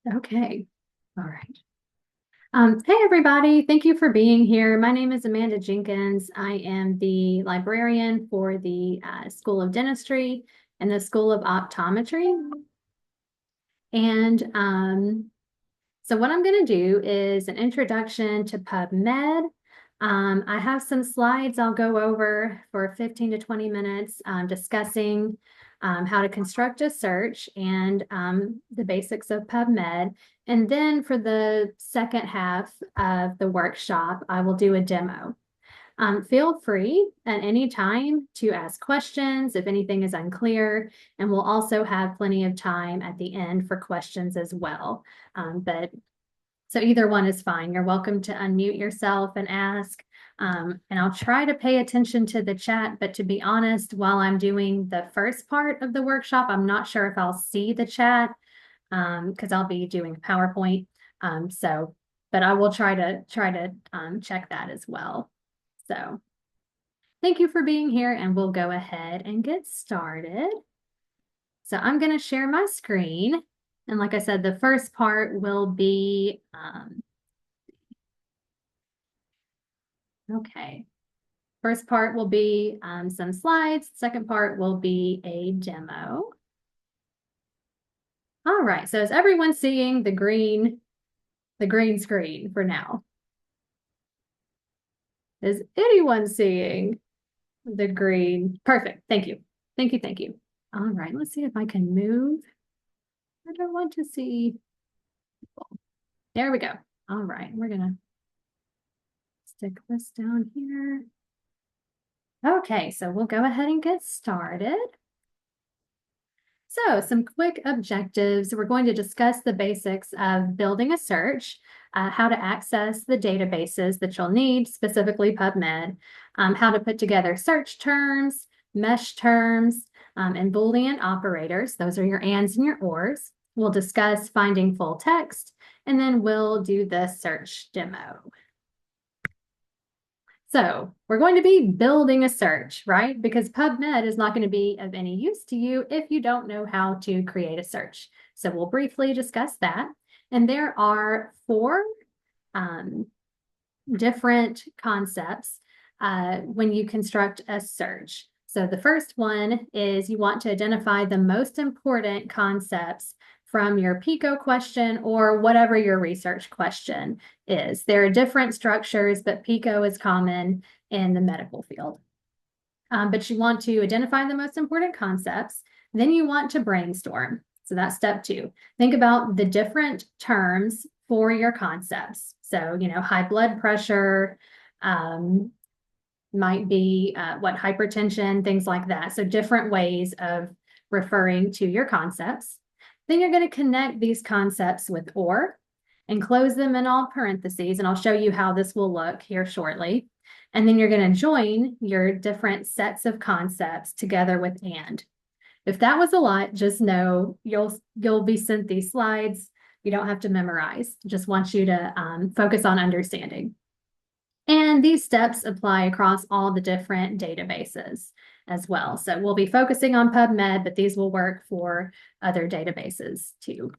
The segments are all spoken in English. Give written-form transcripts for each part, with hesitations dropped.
Okay. All right. Hey, everybody. Thank you for being here. My name is Amanda Jenkins. I am the librarian for the School of Dentistry and the School of Optometry. And so what I'm going to do is an introduction to PubMed. I have some slides I'll go over for 15 to 20 minutes discussing how to construct a search and the basics of PubMed. And then for the second half of the workshop, I will do a demo. Feel free at any time to ask questions if anything is unclear, and we'll also have plenty of time at the end for questions as well. So either one is fine. You're welcome to unmute yourself and ask. And I'll try to pay attention to the chat, but to be honest, while I'm doing the first part of the workshop, I'm not sure if I'll see the chat because I'll be doing PowerPoint. But I will try to check that as well. So thank you for being here, and we'll go ahead and get started. So I'm going to share my screen. And like I said, the first part will be, okay. First part will be some slides. Second part will be a demo. All right, so is everyone seeing the green screen for now? Is anyone seeing the green? Perfect, thank you. Thank you, thank you. All right, let's see if I can move. I don't want to see people. There we go. All right, we're gonna stick this down here. Okay, so we'll go ahead and get started. So some quick objectives. We're going to discuss the basics of building a search, how to access the databases that you'll need, specifically PubMed, how to put together search terms, mesh terms, and Boolean operators. Those are your ands and your ors. We'll discuss finding full text, and then we'll do the search demo. So we're going to be building a search, right? Because PubMed is not going to be of any use to you if you don't know how to create a search. So we'll briefly discuss that. And there are four different concepts when you construct a search. So the first one is you want to identify the most important concepts from your PICO question or whatever your research question is. There are different structures, but PICO is common in the medical field. But you want to identify the most important concepts. Then you want to brainstorm. So that's step 2. Think about the different terms for your concepts. So, high blood pressure, might be hypertension, things like that. So different ways of referring to your concepts. Then you're going to connect these concepts with or and close them in all parentheses. And I'll show you how this will look here shortly. And then you're going to join your different sets of concepts together with and. If that was a lot, just know you'll be sent these slides. You don't have to memorize. Just want you to focus on understanding. And these steps apply across all the different databases as well. So we'll be focusing on PubMed, but these will work for other databases too.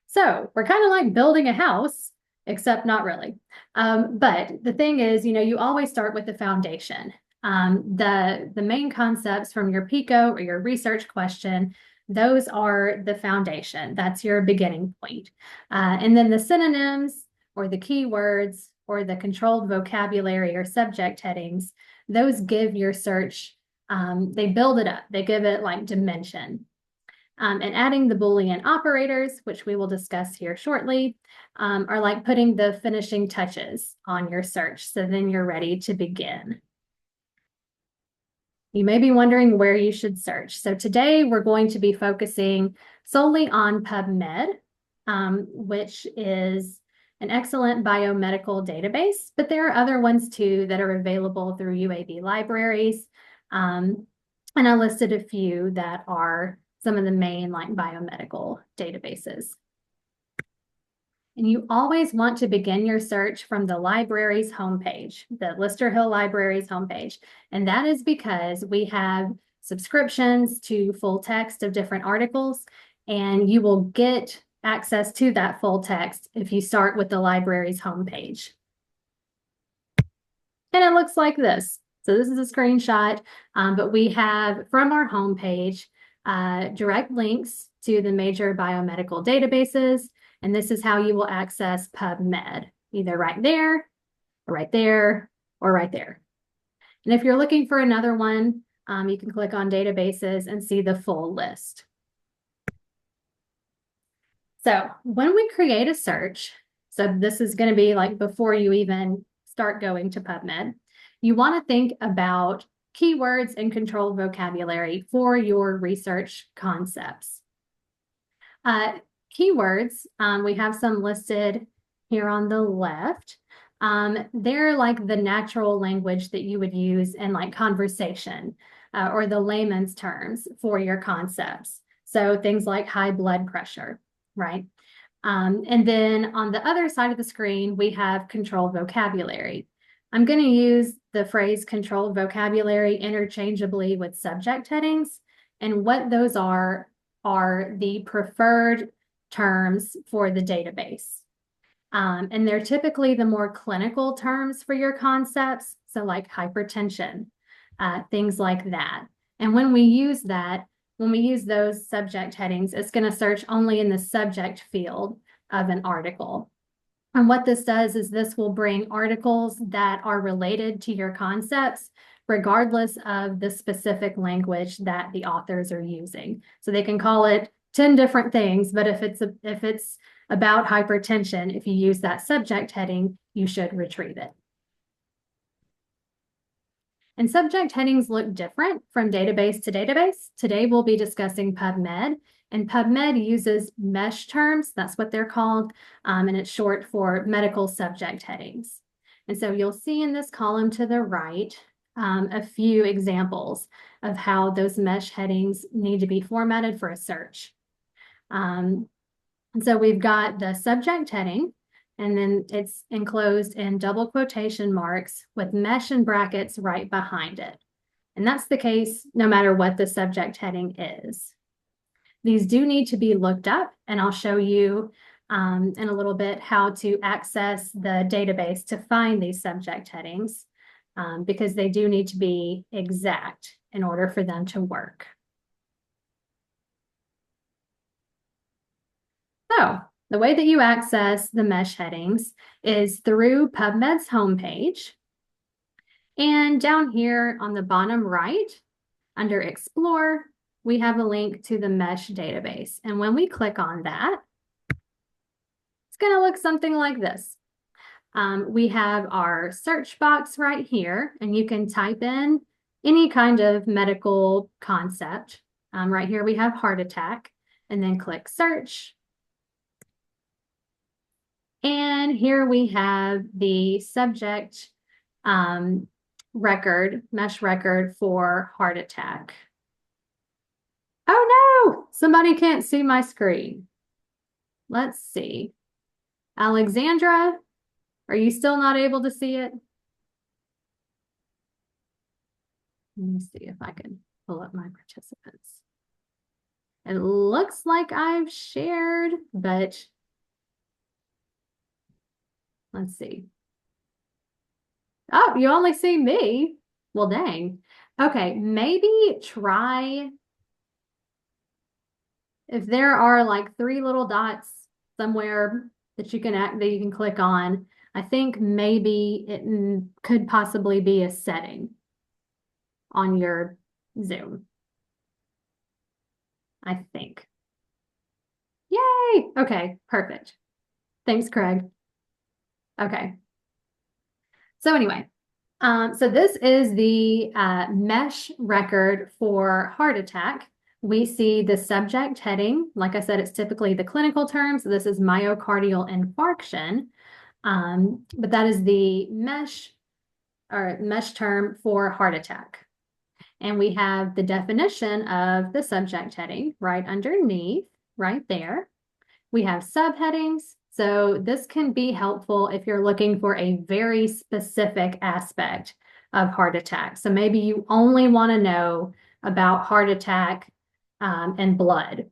So we're kind of like building a house, except not really. But the thing is, you always start with the foundation. The main concepts from your PICO or your research question, those are the foundation. That's your beginning point. And then the synonyms or the keywords or the controlled vocabulary or subject headings, those give your search, they build it up. They give it like dimension. And adding the Boolean operators, which we will discuss here shortly, are like putting the finishing touches on your search. So then you're ready to begin. You may be wondering where you should search. So today we're going to be focusing solely on PubMed, which is an excellent biomedical database, but there are other ones too that are available through UAB libraries. And I listed a few that are some of the main biomedical databases. And you always want to begin your search from the library's homepage, the Lister Hill Library's homepage. And that is because we have subscriptions to full text of different articles, and you will get access to that full text if you start with the library's homepage. And it looks like this. So this is a screenshot, but we have from our homepage direct links to the major biomedical databases. And this is how you will access PubMed, either right there, or right there, or right there. And if you're looking for another one, you can click on databases and see the full list. So when we create a search, so this is going to be like before you even start going to PubMed, you want to think about keywords and controlled vocabulary for your research concepts. Keywords, we have some listed here on the left. They're like the natural language that you would use in like conversation or the layman's terms for your concepts. So things like high blood pressure, right? And then on the other side of the screen, we have controlled vocabulary. I'm going to use the phrase controlled vocabulary interchangeably with subject headings. And what those are the preferred terms for the database. And they're typically the more clinical terms for your concepts. So like hypertension, things like that. And when we use those subject headings, it's going to search only in the subject field of an article. And what this does is this will bring articles that are related to your concepts, regardless of the specific language that the authors are using. So they can call it 10 different things, but if it's about hypertension, if you use that subject heading, you should retrieve it. And subject headings look different from database to database. Today we'll be discussing PubMed, and PubMed uses mesh terms. That's what they're called, and it's short for medical subject headings. And so you'll see in this column to the right a few examples of how those mesh headings need to be formatted for a search. And so we've got the subject heading, and then it's enclosed in double quotation marks with mesh and brackets right behind it. And that's the case no matter what the subject heading is. These do need to be looked up, and I'll show you in a little bit how to access the database to find these subject headings because they do need to be exact in order for them to work. So the way that you access the mesh headings is through PubMed's homepage. And down here on the bottom right, under Explore, we have a link to the mesh database. And when we click on that, it's going to look something like this. We have our search box right here, and you can type in any kind of medical concept. Right here we have heart attack, and then click search. And here we have the subject record, mesh record for heart attack. Oh no, somebody can't see my screen. Let's see. Alexandra, are you still not able to see it? Let me see if I can pull up my participants. It looks like I've shared, but let's see. Oh, you only see me. Well, dang. Okay, maybe try if there are like 3 little dots somewhere that you can click on. I think maybe it could possibly be a setting on your Zoom. I think. Yay! Okay, perfect. Thanks, Craig. Okay. So anyway, so this is the mesh record for heart attack. We see the subject heading. Like I said, it's typically the clinical term. So this is myocardial infarction. But that is the mesh term for heart attack. And we have the definition of the subject heading right underneath, right there. We have subheadings. So this can be helpful if you're looking for a very specific aspect of heart attack. So maybe you only want to know about heart attack and blood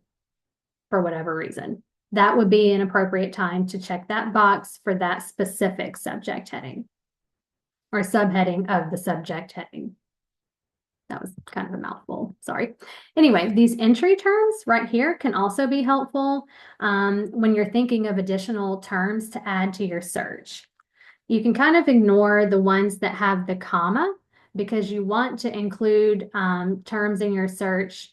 for whatever reason. that would be an appropriate time to check that box for that specific subject heading or subheading of the subject heading. That was kind of a mouthful, sorry. Anyway, these entry terms right here can also be helpful when you're thinking of additional terms to add to your search. You can kind of ignore the ones that have the comma because you want to include terms in your search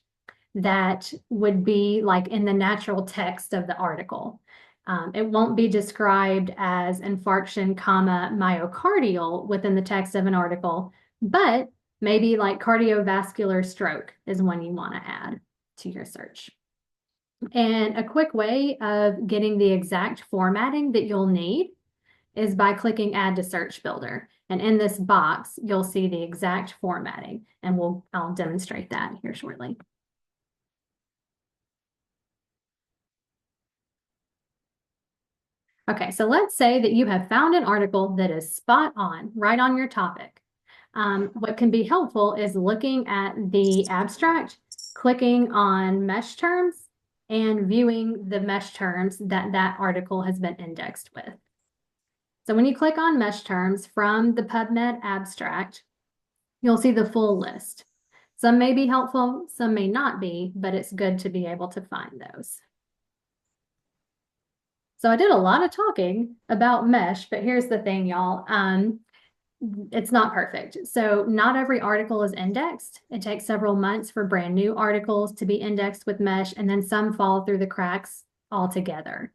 that would be like in the natural text of the article. It won't be described as infarction, comma, myocardial within the text of an article, but maybe like cardiovascular stroke is one you want to add to your search. And a quick way of getting the exact formatting that you'll need is by clicking Add to Search Builder. And in this box, you'll see the exact formatting, and I'll demonstrate that here shortly. Okay, so let's say that you have found an article that is spot on, right on your topic. What can be helpful is looking at the abstract, clicking on mesh terms, and viewing the mesh terms that that article has been indexed with. So when you click on mesh terms from the PubMed abstract, you'll see the full list. Some may be helpful, some may not be, but it's good to be able to find those. So I did a lot of talking about mesh, but here's the thing, y'all. It's not perfect. So not every article is indexed. It takes several months for brand new articles to be indexed with mesh, and then some fall through the cracks altogether.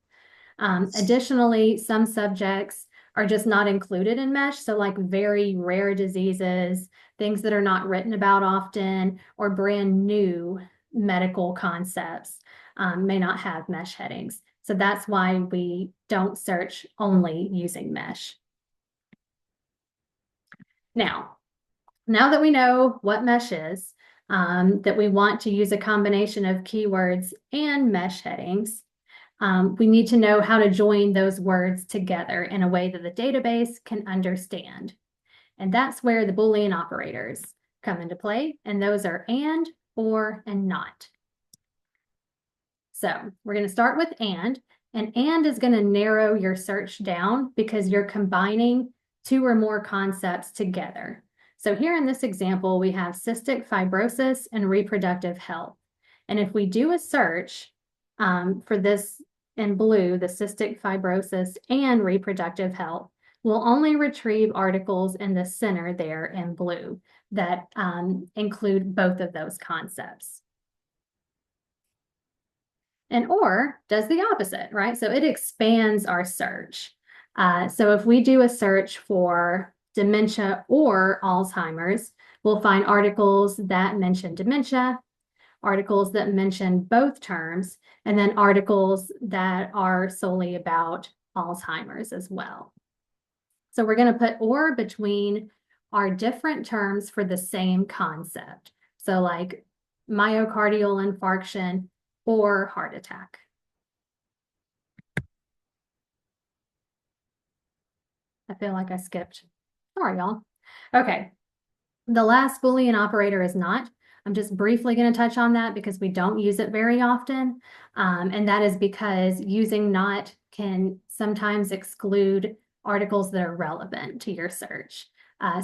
Additionally, some subjects are just not included in mesh. So like very rare diseases, things that are not written about often, or brand new medical concepts may not have mesh headings. So that's why we don't search only using mesh. Now that we know what mesh is, that we want to use a combination of keywords and mesh headings, we need to know how to join those words together in a way that the database can understand. And that's where the Boolean operators come into play, and those are and, or, and not. So we're going to start with and is going to narrow your search down because you're combining two or more concepts together. So here in this example, we have cystic fibrosis and reproductive health. And if we do a search for this in blue, the cystic fibrosis and reproductive health, we'll only retrieve articles in the center there in blue that include both of those concepts. And or does the opposite, right? So it expands our search. So if we do a search for dementia or Alzheimer's, we'll find articles that mention dementia, articles that mention both terms, and then articles that are solely about Alzheimer's as well. So we're going to put or between our different terms for the same concept. So like myocardial infarction or heart attack. I feel like I skipped. Sorry, y'all. Okay. The last Boolean operator is not. I'm just briefly going to touch on that because we don't use it very often. And that is because using not can sometimes exclude articles that are relevant to your search.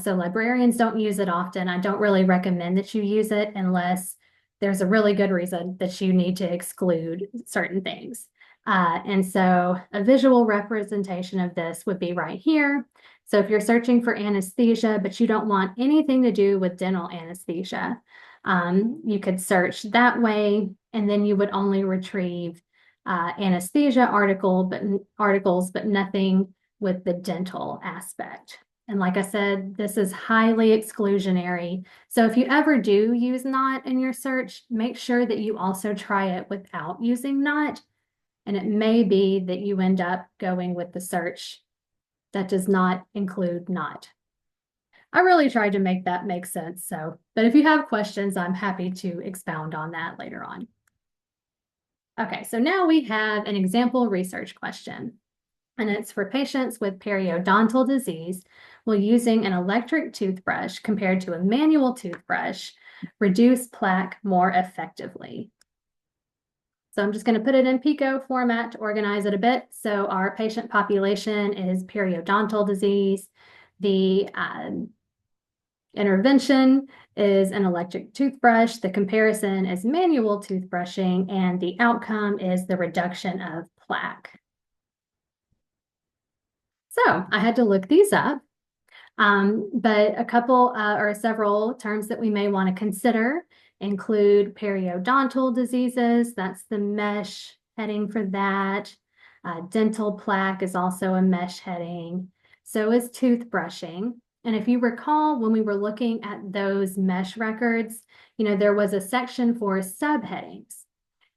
So librarians don't use it often. I don't really recommend that you use it unless there's a really good reason that you need to exclude certain things. And so a visual representation of this would be right here. So if you're searching for anesthesia, but you don't want anything to do with dental anesthesia, you could search that way, and then you would only retrieve anesthesia articles, but nothing with the dental aspect. And like I said, this is highly exclusionary. So if you ever do use not in your search, make sure that you also try it without using not. And it may be that you end up going with the search that does not include not. I really tried to make that make sense. But if you have questions, I'm happy to expound on that later on. Okay, so now we have an example research question. And it's for patients with periodontal disease. Will using an electric toothbrush compared to a manual toothbrush reduce plaque more effectively? So I'm just going to put it in Pico format to organize it a bit. So our patient population is periodontal disease. The intervention is an electric toothbrush. The comparison is manual toothbrushing, and the outcome is the reduction of plaque. So I had to look these up, but a couple or several terms that we may want to consider include periodontal diseases. That's the mesh heading for that. Dental plaque is also a mesh heading. So is toothbrushing. And if you recall, when we were looking at those mesh records, there was a section for subheadings.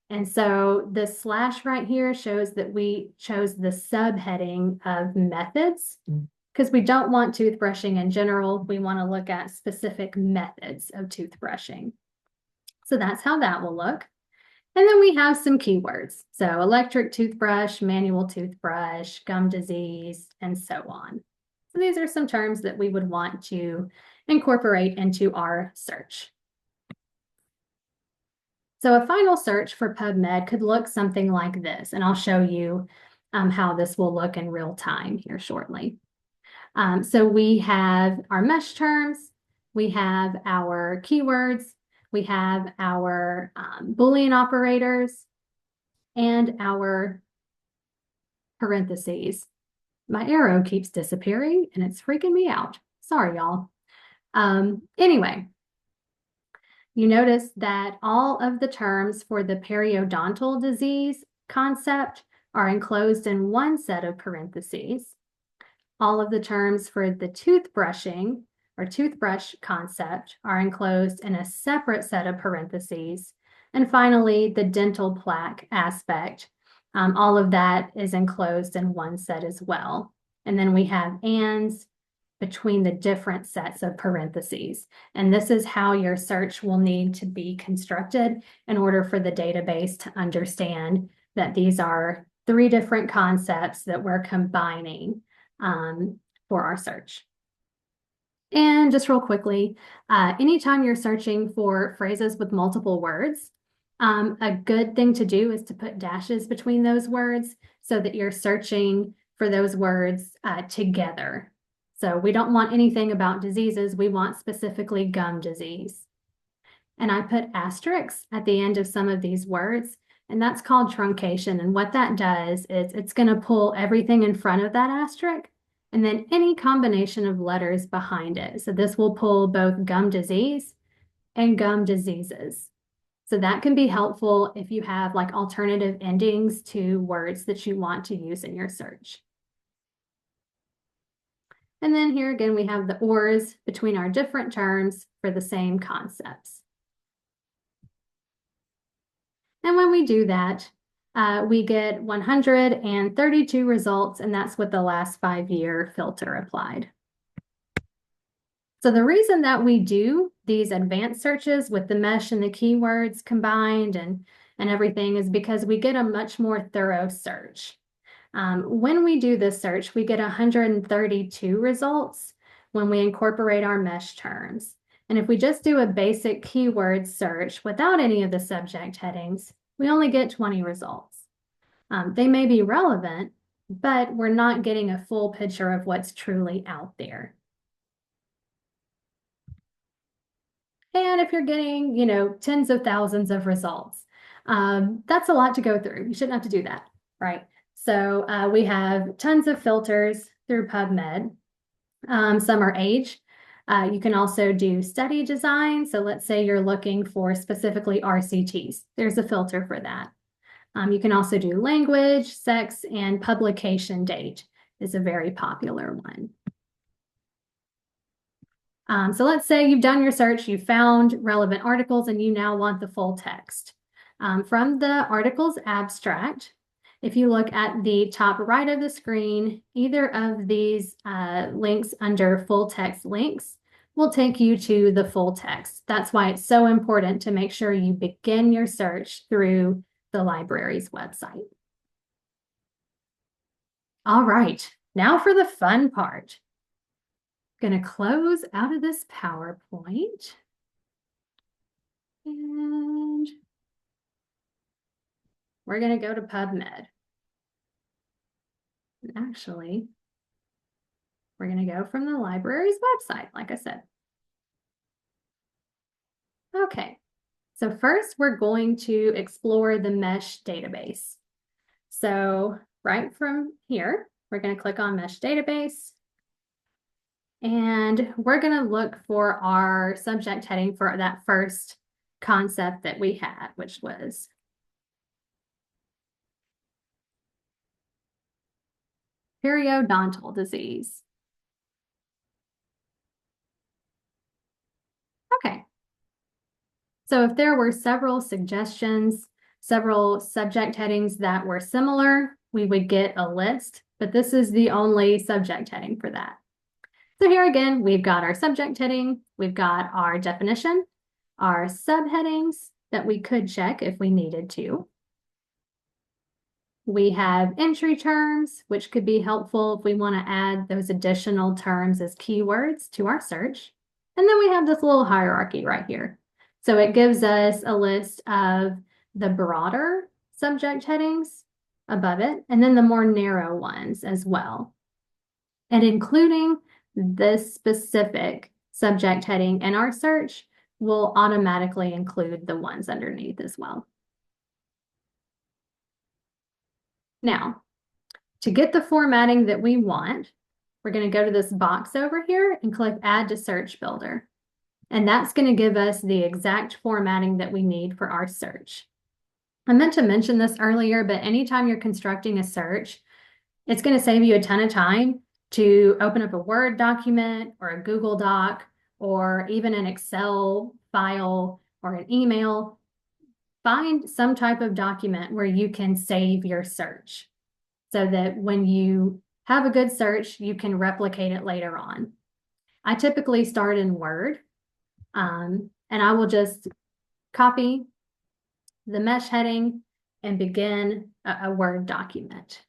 And so the slash right here shows that we chose the subheading of methods because we don't want toothbrushing in general. We want to look at specific methods of toothbrushing. So that's how that will look. And then we have some keywords. So electric toothbrush, manual toothbrush, gum disease, and so on. So these are some terms that we would want to incorporate into our search. So a final search for PubMed could look something like this, and I'll show you how this will look in real time here shortly. So we have our mesh terms, we have our keywords, we have our Boolean operators, and our parentheses. My arrow keeps disappearing, and it's freaking me out. Sorry, y'all. Anyway. You notice that all of the terms for the periodontal disease concept are enclosed in one set of parentheses. All of the terms for the toothbrushing or toothbrush concept are enclosed in a separate set of parentheses. And finally, the dental plaque aspect, all of that is enclosed in one set as well. And then we have ands between the different sets of parentheses. And this is how your search will need to be constructed in order for the database to understand that these are three different concepts that we're combining for our search. And just real quickly, anytime you're searching for phrases with multiple words, a good thing to do is to put dashes between those words so that you're searching for those words together. So we don't want anything about diseases. We want specifically gum disease. And I put asterisks at the end of some of these words, and that's called truncation. And what that does is it's going to pull everything in front of that asterisk and then any combination of letters behind it. So this will pull both gum disease and gum diseases. So that can be helpful if you have like alternative endings to words that you want to use in your search. And then here again, we have the ors between our different terms for the same concepts. And when we do that, we get 132 results, and that's with the last 5-year filter applied. So the reason that we do these advanced searches with the mesh and the keywords combined and everything is because we get a much more thorough search. When we do this search, we get 132 results when we incorporate our mesh terms. And if we just do a basic keyword search without any of the subject headings, we only get 20 results. They may be relevant, but we're not getting a full picture of what's truly out there. And if you're getting, tens of thousands of results, that's a lot to go through. You shouldn't have to do that, right? So we have tons of filters through PubMed. Some are age. You can also do study design. So let's say you're looking for specifically RCTs. There's a filter for that. You can also do language, sex, and publication date is a very popular one. So let's say you've done your search, you found relevant articles, and you now want the full text. From the article's abstract, if you look at the top right of the screen, either of these links under full text links will take you to the full text. That's why it's so important to make sure you begin your search through the library's website. All right, now for the fun part. Going to close out of this PowerPoint. And we're going to go to PubMed. And actually, we're going to go from the library's website, like I said. Okay, so first we're going to explore the mesh database. So right from here, we're going to click on mesh database. And we're going to look for our subject heading for that first concept that we had, which was periodontal disease. Okay. So if there were several suggestions, several subject headings that were similar, we would get a list, but this is the only subject heading for that. So here again, we've got our subject heading, we've got our definition, our subheadings that we could check if we needed to. We have entry terms, which could be helpful if we want to add those additional terms as keywords to our search. And then we have this little hierarchy right here. So it gives us a list of the broader subject headings above it, and then the more narrow ones as well. And including this specific subject heading in our search will automatically include the ones underneath as well. Now, to get the formatting that we want, we're going to go to this box over here and click Add to Search Builder. And that's going to give us the exact formatting that we need for our search. I meant to mention this earlier, but anytime you're constructing a search, it's going to save you a ton of time to open up a Word document or a Google Doc or even an Excel file or an email. Find some type of document where you can save your search so that when you have a good search, you can replicate it later on. I typically start in Word, and I will just copy the mesh heading and begin a Word document.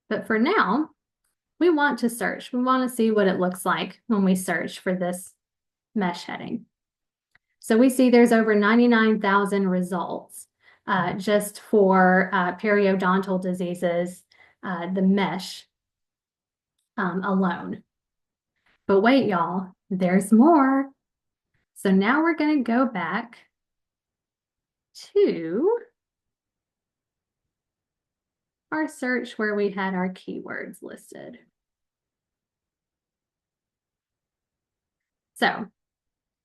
But for now, we want to search. We want to see what it looks like when we search for this mesh heading. So we see there's over 99,000 results just for periodontal diseases, the mesh alone. But wait, y'all, there's more. So now we're going to go back to our search where we had our keywords listed. So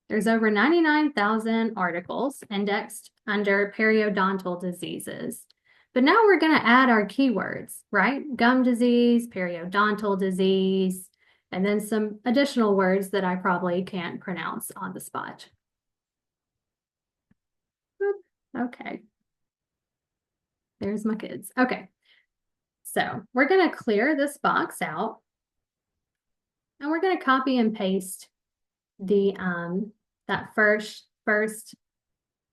there's over 99,000 articles indexed under periodontal diseases. But now we're going to add our keywords, right? Gum disease, periodontal disease, and then some additional words that I probably can't pronounce on the spot. Okay. There's my kids. Okay. So we're going to clear this box out and we're going to copy and paste the that first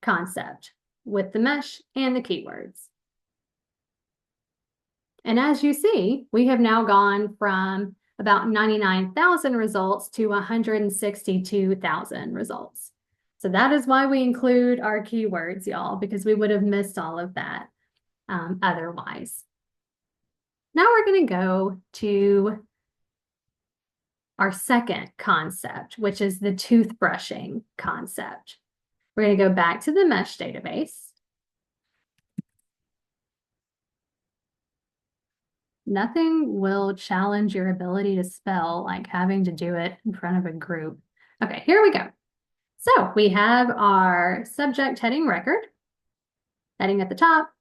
concept with the mesh and the keywords. And as you see, we have now gone from about 99,000 results to 162,000 results. So that is why we include our keywords, y'all, because we would have missed all of that otherwise. Now we're going to go to our second concept, which is the toothbrushing concept. We're going to go back to the mesh database. Nothing will challenge your ability to spell like having to do it in front of a group. Okay, here we go. So we have our subject heading record, heading at the top,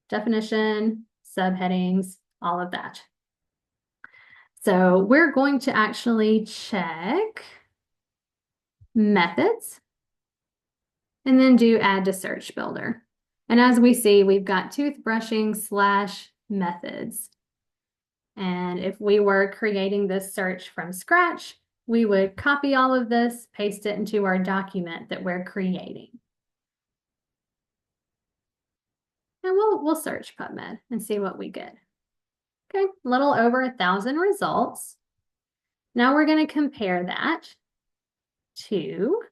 definition, subheadings, all of that. So we're going to actually check methods and then do add to search builder. And as we see, we've got toothbrushing / methods. And if we were creating this search from scratch, we would copy all of this, paste it into our document that we're creating. And we'll search PubMed and see what we get. Okay, a little over 1,000 results. Now we're going to compare that to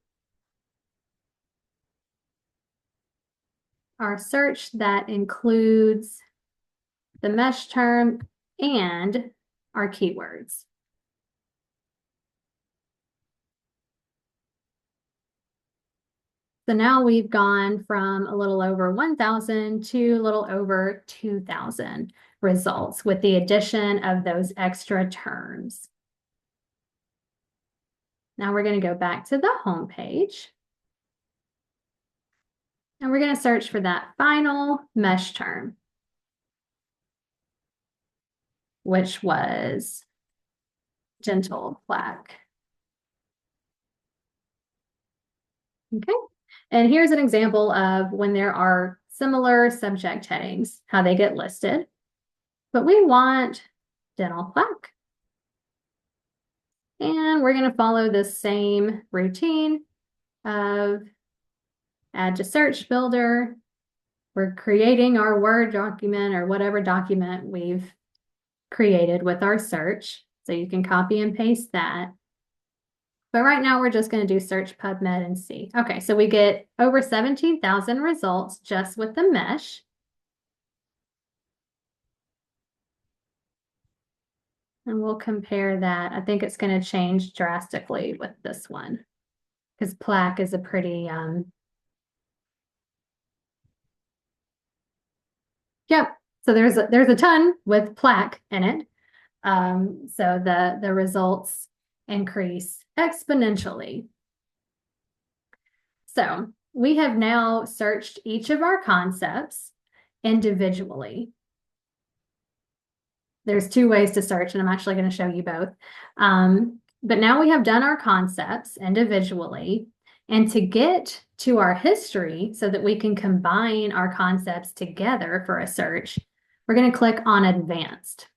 our search that includes the mesh term and our keywords. So now we've gone from a little over 1,000 to a little over 2,000 results with the addition of those extra terms. Now we're going to go back to the home page. And we're going to search for that final mesh term, which was dental plaque. Okay. And here's an example of when there are similar subject headings, how they get listed. But we want dental plaque. And we're going to follow the same routine of add to search builder. We're creating our Word document or whatever document we've created with our search. So you can copy and paste that. But right now we're just going to do search PubMed and see. Okay, so we get over 17,000 results just with the mesh. And we'll compare that. I think it's going to change drastically with this one because plaque is a pretty, yep. So there's a ton with plaque in it. So the results increase exponentially. So we have now searched each of our concepts individually. There's two ways to search, and I'm actually going to show you both. But now we have done our concepts individually. And to get to our history so that we can combine our concepts together for a search, we're going to click on Advanced.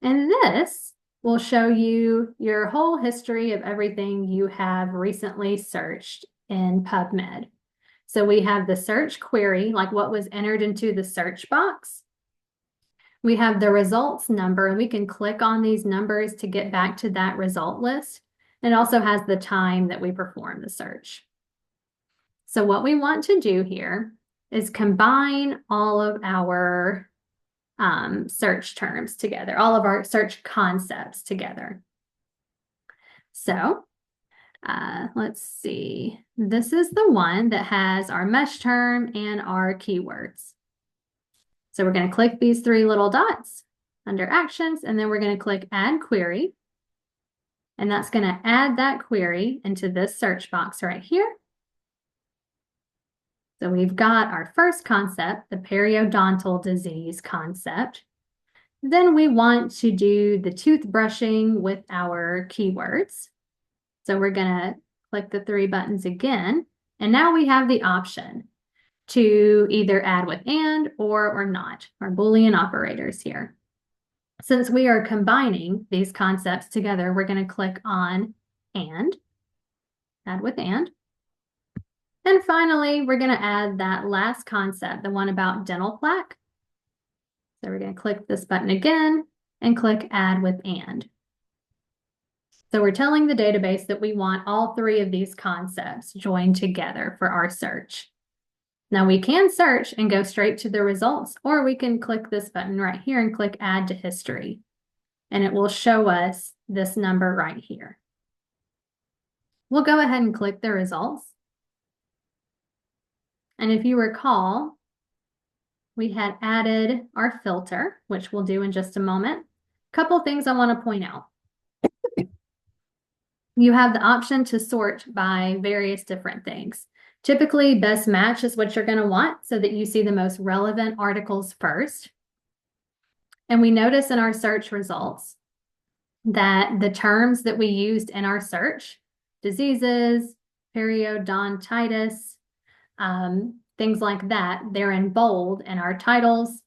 And this will show you your whole history of everything you have recently searched in PubMed. So we have the search query, like what was entered into the search box. We have the results number, and we can click on these numbers to get back to that result list. It also has the time that we performed the search. So what we want to do here is combine all of our search terms together, all of our search concepts together. So let's see. This is the one that has our mesh term and our keywords. So we're going to click these three little dots under Actions, and then we're going to click Add Query. And that's going to add that query into this search box right here. So we've got our first concept, the periodontal disease concept. Then we want to do the toothbrushing with our keywords. So we're going to click the three buttons again. And now we have the option to either add with and or not, our Boolean operators here. Since we are combining these concepts together, we're going to click on and, add with and. And finally, we're going to add that last concept, the one about dental plaque. So we're going to click this button again and click add with and. So we're telling the database that we want all three of these concepts joined together for our search. Now we can search and go straight to the results, or we can click this button right here and click add to history. And it will show us this number right here. We'll go ahead and click the results. And if you recall, we had added our filter, which we'll do in just a moment. A couple things I want to point out. You have the option to sort by various different things. Typically, best match is what you're going to want so that you see the most relevant articles first. And we notice in our search results that the terms that we used in our search, diseases, periodontitis, things like that, they're in bold in our titles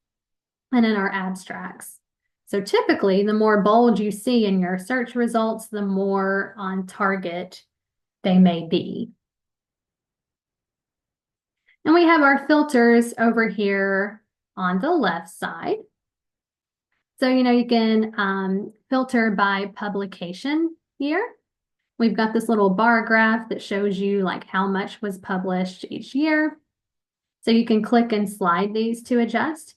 and in our abstracts. So typically, the more bold you see in your search results, the more on target they may be. And we have our filters over here on the left side. So, you can filter by publication year. We've got this little bar graph that shows you like how much was published each year. So you can click and slide these to adjust.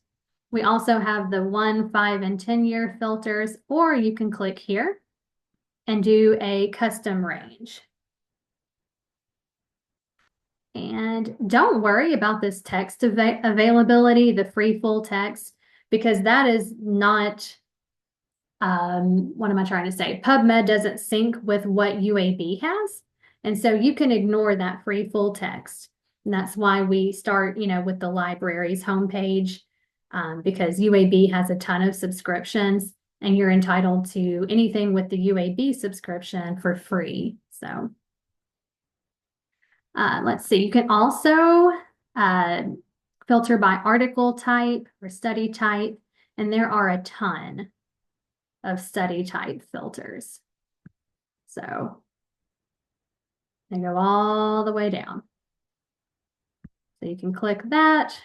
We also have the 1, 5, and 10-year filters, or you can click here and do a custom range. And don't worry about this text availability, the free full text, because that is not, what am I trying to say? PubMed doesn't sync with what UAB has. And so you can ignore that free full text. And that's why we start, with the library's homepage, because UAB has a ton of subscriptions and you're entitled to anything with the UAB subscription for free. So let's see, you can also filter by article type or study type, and there are a ton of study type filters. So they go all the way down. So you can click that,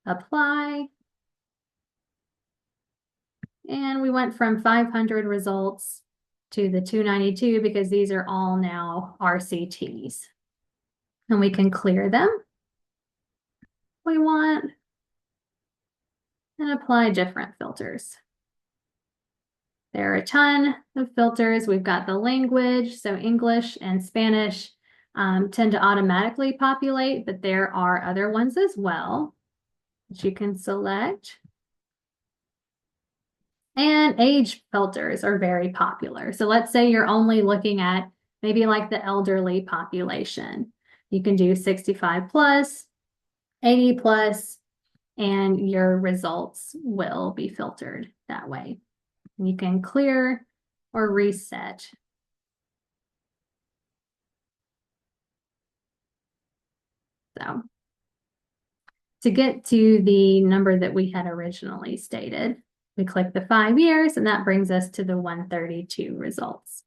apply, and we went from 500 results to the 292 because these are all now RCTs. And we can clear them if we want and apply different filters. There are a ton of filters. We've got the language, so English and Spanish tend to automatically populate, but there are other ones as well that you can select. And age filters are very popular. So let's say you're only looking at maybe like the elderly population. You can do 65 plus, 80 plus, and your results will be filtered that way. You can clear or reset. So to get to the number that we had originally stated, we click the 5 years, and that brings us to the 132 results.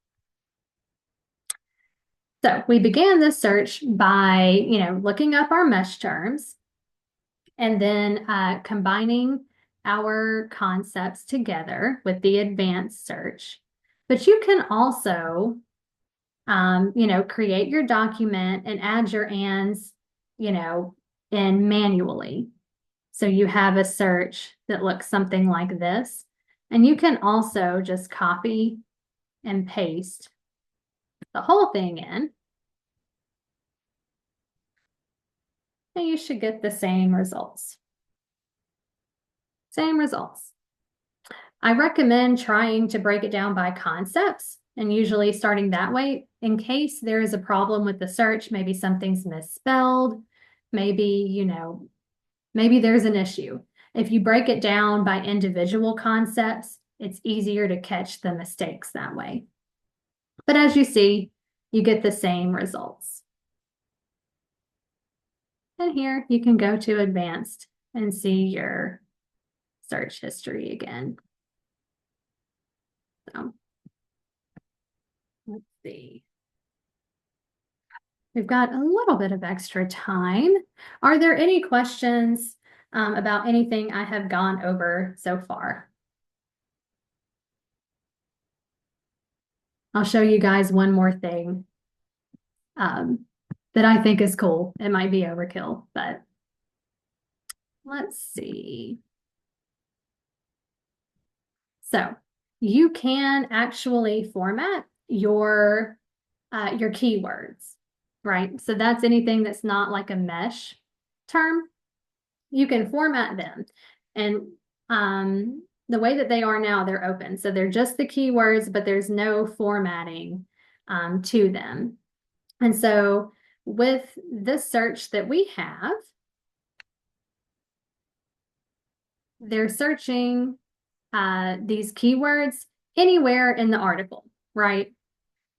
So we began this search by, looking up our mesh terms and then combining our concepts together with the advanced search. But you can also, create your document and add your ands, in manually. So you have a search that looks something like this. And you can also just copy and paste the whole thing in. And you should get the same results. Same results. I recommend trying to break it down by concepts and usually starting that way in case there is a problem with the search. Maybe something's misspelled. Maybe, maybe there's an issue. If you break it down by individual concepts, it's easier to catch the mistakes that way. But as you see, you get the same results. And here you can go to advanced and see your search history again. So let's see. We've got a little bit of extra time. Are there any questions about anything I have gone over so far? I'll show you guys one more thing that I think is cool. It might be overkill, but let's see. So you can actually format your keywords, right? So that's anything that's not like a mesh term. You can format them. And the way that they are now, they're open. So they're just the keywords, but there's no formatting to them. And so with this search that we have, they're searching these keywords anywhere in the article, right?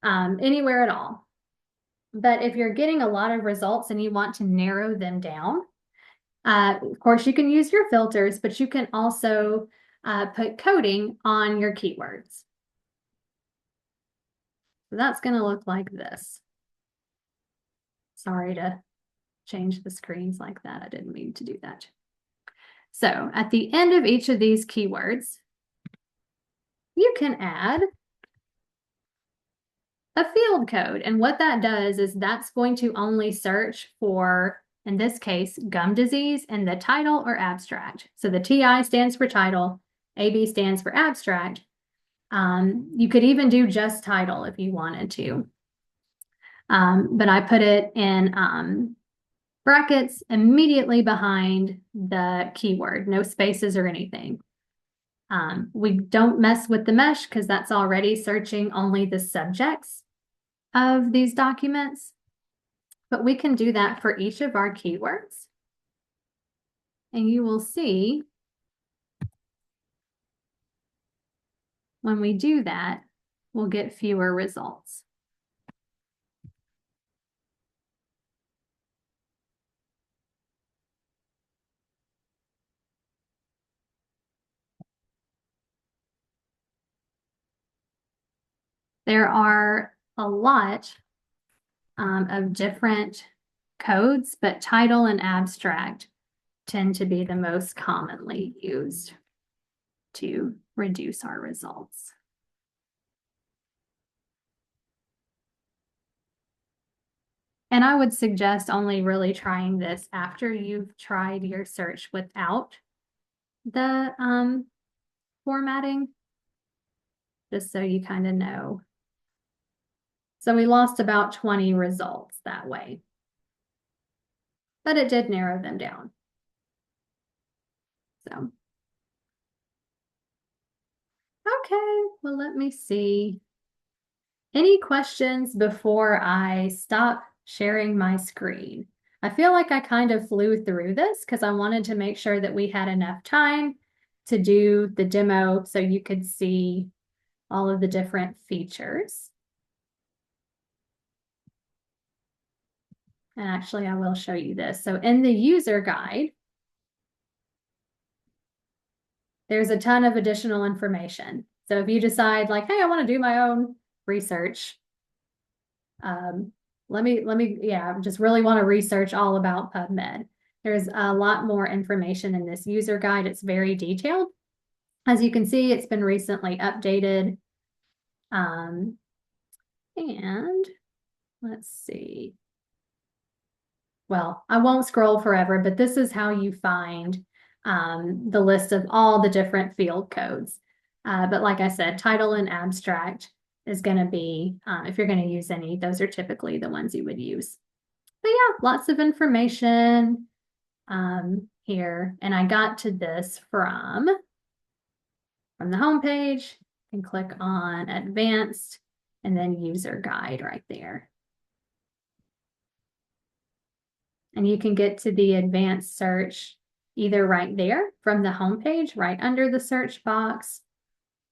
Anywhere at all. But if you're getting a lot of results and you want to narrow them down, of course, you can use your filters, but you can also put coding on your keywords. So that's going to look like this. Sorry to change the screens like that. I didn't mean to do that. So at the end of each of these keywords, you can add a field code. And what that does is that's going to only search for, in this case, gum disease and the title or abstract. So the TI stands for title, AB stands for abstract. You could even do just title if you wanted to. But I put it in brackets immediately behind the keyword, no spaces or anything. We don't mess with the mesh because that's already searching only the subjects of these documents, but we can do that for each of our keywords. And you will see when we do that, we'll get fewer results. There are a lot of different codes, but title and abstract tend to be the most commonly used to reduce our results. And I would suggest only really trying this after you've tried your search without the formatting, just so you kind of know. So we lost about 20 results that way, but it did narrow them down. So, okay, well, let me see. Any questions before I stop sharing my screen? I feel like I kind of flew through this because I wanted to make sure that we had enough time to do the demo so you could see all of the different features. And actually, I will show you this. So in the user guide, there's a ton of additional information. So if you decide like, hey, I want to do my own research, just really want to research all about PubMed. There's a lot more information in this user guide. It's very detailed. As you can see, it's been recently updated. And let's see. Well, I won't scroll forever, but this is how you find the list of all the different field codes. But like I said, title and abstract is going to be, if you're going to use any, those are typically the ones you would use. But yeah, lots of information here. And I got to this from the home page and click on advanced and then user guide right there. And you can get to the advanced search either right there from the home page, right under the search box,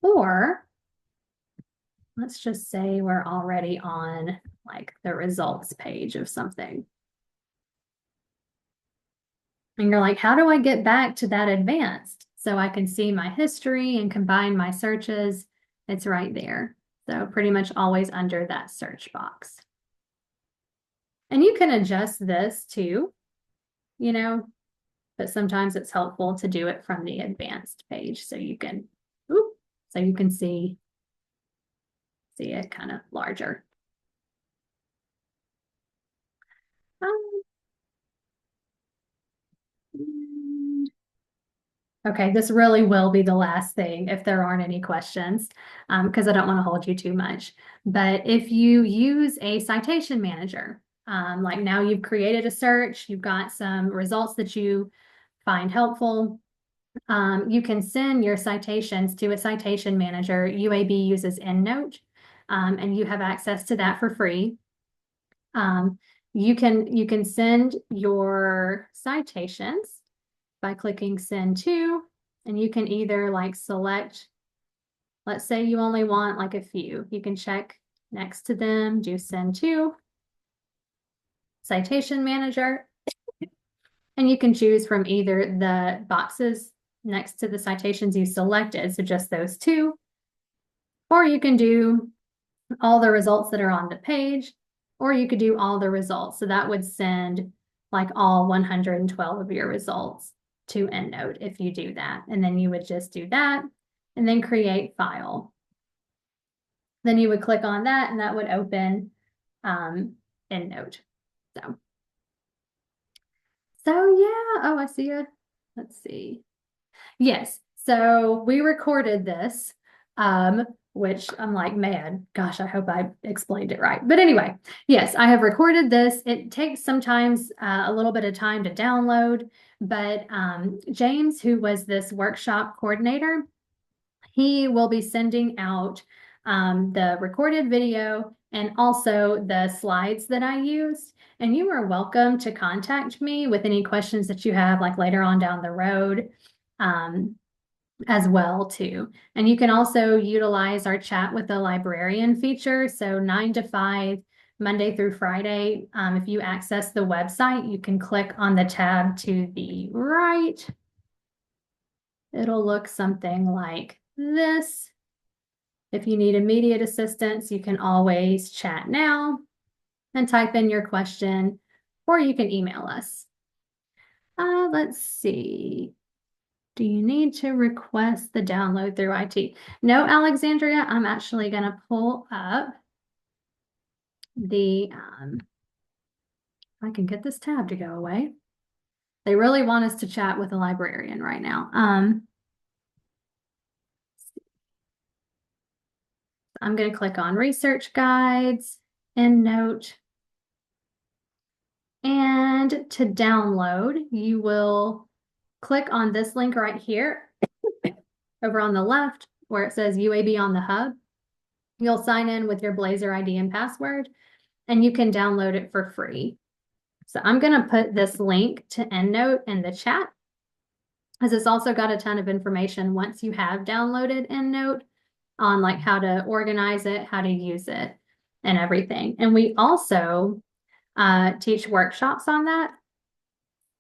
or let's just say we're already on like the results page of something. And you're like, how do I get back to that advanced so I can see my history and combine my searches? It's right there. So pretty much always under that search box. And you can adjust this too, but sometimes it's helpful to do it from the advanced page so you can, see it kind of larger. Okay, this really will be the last thing if there aren't any questions, because I don't want to hold you too much. But if you use a citation manager, like now you've created a search, you've got some results that you find helpful, you can send your citations to a citation manager. UAB uses EndNote, and you have access to that for free. You can send your citations by clicking send to, and you can either like select, let's say you only want like a few, you can check next to them, do send to citation manager, and you can choose from either the boxes next to the citations you selected, so just those two, or you can do all the results that are on the page, or you could do all the results. So that would send like all 112 of your results to EndNote if you do that. And then you would just do that and then create file. Then you would click on that and that would open EndNote. So yeah, oh, I see it. Let's see. Yes, so we recorded this, which I'm like, man, gosh, I hope I explained it right. But anyway, yes, I have recorded this. It takes sometimes a little bit of time to download, but James, who was this workshop coordinator, he will be sending out the recorded video and also the slides that I used. And you are welcome to contact me with any questions that you have, like later on down the road. As well too. And you can also utilize our chat with the librarian feature. So 9 to 5, Monday through Friday. If you access the website, you can click on the tab to the right. It'll look something like this. If you need immediate assistance, you can always chat now and type in your question, or you can email us. Let's see. Do you need to request the download through IT? No, Alexandria, I'm actually going to pull up the, I can get this tab to go away. They really want us to chat with a librarian right now. I'm going to click on research guides, EndNote. And to download, you will click on this link right here over on the left where it says UAB on the hub. You'll sign in with your Blazor ID and password, and you can download it for free. So I'm going to put this link to EndNote in the chat, as it's also got a ton of information once you have downloaded EndNote on like how to organize it, how to use it, and everything. And we also teach workshops on that.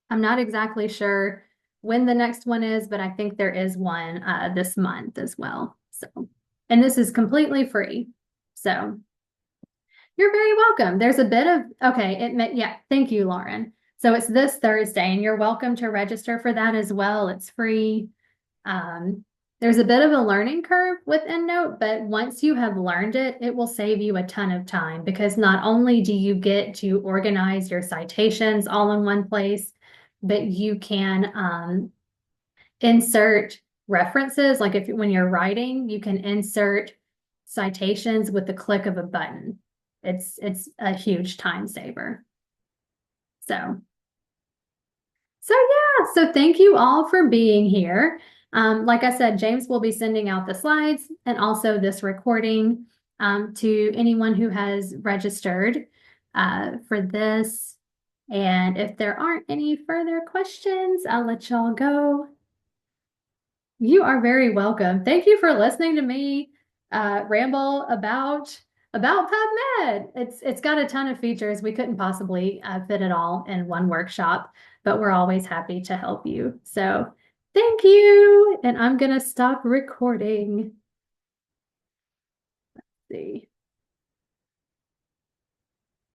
I'm not exactly sure when the next one is, but I think there is one this month as well. So, and this is completely free. So you're very welcome. There's a bit of, okay, yeah, thank you, Lauren. So it's this Thursday, and you're welcome to register for that as well. It's free. There's a bit of a learning curve with EndNote, but once you have learned it, it will save you a ton of time, because not only do you get to organize your citations all in one place, but you can insert references. Like when you're writing, you can insert citations with the click of a button. It's a huge time saver. So yeah, so thank you all for being here. Like I said, James will be sending out the slides and also this recording to anyone who has registered for this. And if there aren't any further questions, I'll let y'all go. You are very welcome. Thank you for listening to me ramble about PubMed. It's got a ton of features. We couldn't possibly fit it all in one workshop, but we're always happy to help you. So thank you. And I'm going to stop recording. Let's see.